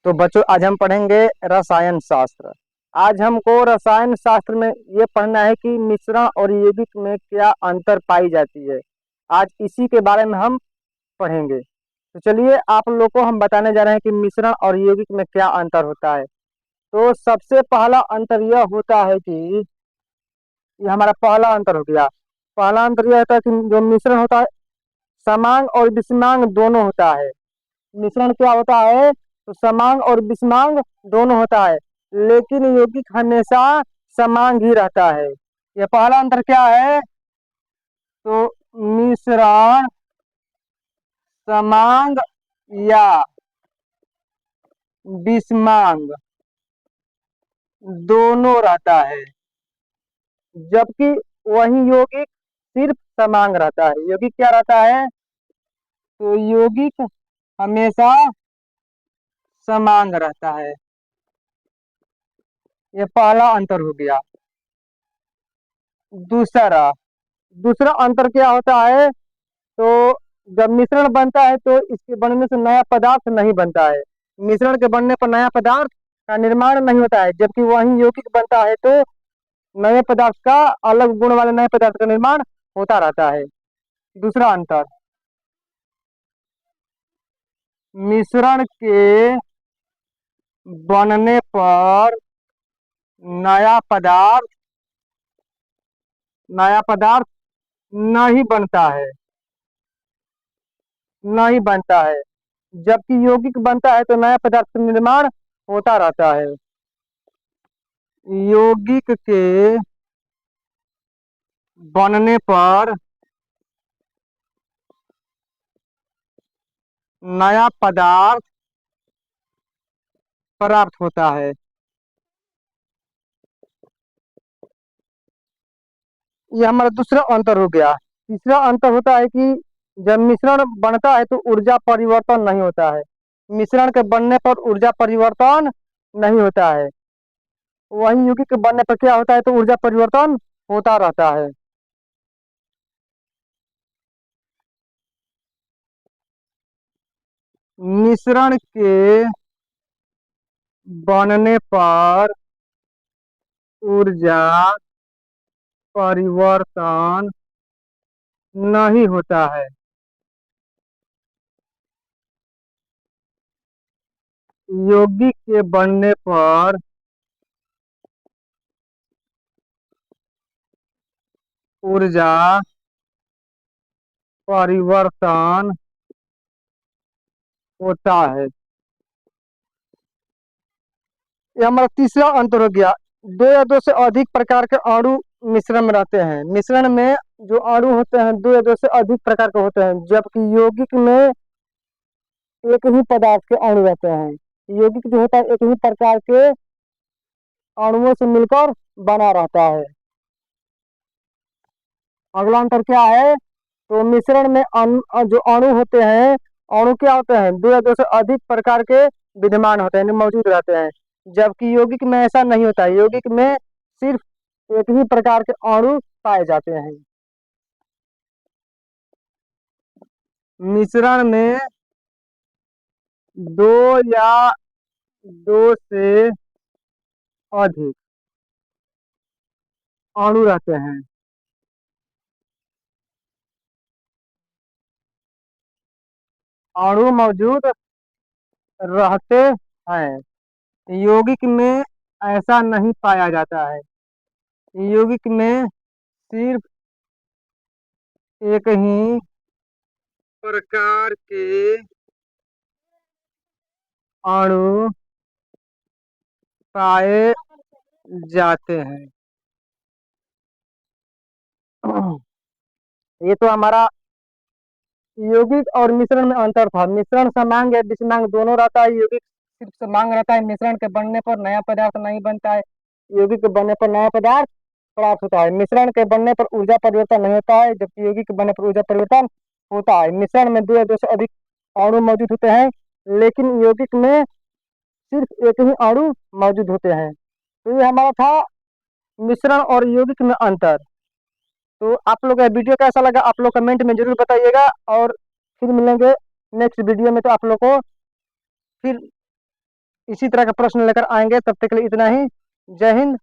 तो बच्चों आज हम पढ़ेंगे रसायन शास्त्र। आज हमको रसायन शास्त्र में ये पढ़ना है कि मिश्रण और यौगिक में क्या अंतर पाई जाती है। आज इसी के बारे में हम पढ़ेंगे। तो चलिए आप लोग को हम बताने जा रहे हैं कि मिश्रण और यौगिक में क्या अंतर होता है। तो सबसे पहला अंतर यह होता है कि ये हमारा पहला अंतर हो गया। पहला अंतर यह होता है कि जो मिश्रण होता है समांग और विषमांग दोनों होता है। मिश्रण क्या होता है तो समांग और विषमांग दोनों होता है, लेकिन यौगिक हमेशा समांग ही रहता है। यह पहला अंतर क्या है तो मिश्रण समांग या विषमांग दोनों रहता है, जबकि वही यौगिक सिर्फ समांग रहता है। यौगिक क्या रहता है तो यौगिक हमेशा समांग रहता है। ये पहला अंतर हो गया। दूसरा दूसरा अंतर क्या होता है तो जब मिश्रण बनता है तो इसके बनने से नया पदार्थ नहीं बनता है। मिश्रण के बनने पर नया पदार्थ का निर्माण नहीं होता है, जबकि वही यौगिक बनता है तो नए पदार्थ का अलग गुण वाले नए पदार्थ का निर्माण होता रहता है। दूसरा अंतर मिश्रण के बनने पर नया पदार्थ नया पदार्थ नहीं बनता है, नहीं बनता है, जबकि यौगिक बनता है तो नया पदार्थ का निर्माण होता रहता है। यौगिक के बनने पर नया पदार्थ प्राप्त होता है। ये हमारा दूसरा अंतर हो गया। तीसरा अंतर होता है कि जब मिश्रण बनता है तो ऊर्जा परिवर्तन नहीं होता है। मिश्रण के बनने पर ऊर्जा परिवर्तन नहीं होता है, वहीं यौगिक के बनने पर क्या होता है तो ऊर्जा परिवर्तन होता रहता है। मिश्रण के बनने पर ऊर्जा परिवर्तन नहीं होता है, यौगिक के बनने पर ऊर्जा परिवर्तन होता है। ये हमारा तीसरा अंतर हो गया। दो या दो से अधिक प्रकार के अणु मिश्रण में रहते हैं। मिश्रण में जो अणु होते हैं दो या दो से अधिक प्रकार के होते हैं, जबकि यौगिक में एक ही पदार्थ के अणु रहते हैं। यौगिक जो होता है एक ही प्रकार के अणुओं से मिलकर बना रहता है। अगला अंतर क्या है तो मिश्रण में जो अणु होते हैं, अणु क्या होते हैं दो या दो से अधिक प्रकार के विद्यमान होते हैं, मौजूद रहते हैं, जबकि यौगिक में ऐसा नहीं होता है। यौगिक में सिर्फ एक ही प्रकार के अणु पाए जाते हैं। मिश्रण में दो या दो से अधिक अणु रहते हैं। अणु मौजूद रहते हैं, यौगिक में ऐसा नहीं पाया जाता है। यौगिक में सिर्फ एक ही प्रकार के अणु पाए जाते हैं। ये तो हमारा यौगिक और मिश्रण में अंतर था। मिश्रण समांग या विषमांग दोनों रहता है, यौगिक सिर्फ समांग रहता है। मिश्रण के बनने पर नया पदार्थ नहीं बनता है, यौगिक के बनने पर नया पदार्थ प्राप्त होता है। मिश्रण के बनने पर ऊर्जा परिवर्तन नहीं होता है, जबकि यौगिक के बनने पर ऊर्जा परिवर्तन होता है। मिश्रण में दो या दो से अधिक अणु मौजूद होते हैं, लेकिन यौगिक में सिर्फ एक ही अणु मौजूद होते हैं। तो ये हमारा था मिश्रण और यौगिक में अंतर। तो आप लोग का वीडियो कैसा लगा आप लोग कमेंट में जरूर बताइएगा, और फिर मिलेंगे नेक्स्ट वीडियो में। तो आप लोग को फिर इसी तरह का प्रश्न लेकर आएंगे। तब तक के लिए इतना ही। जय हिंद,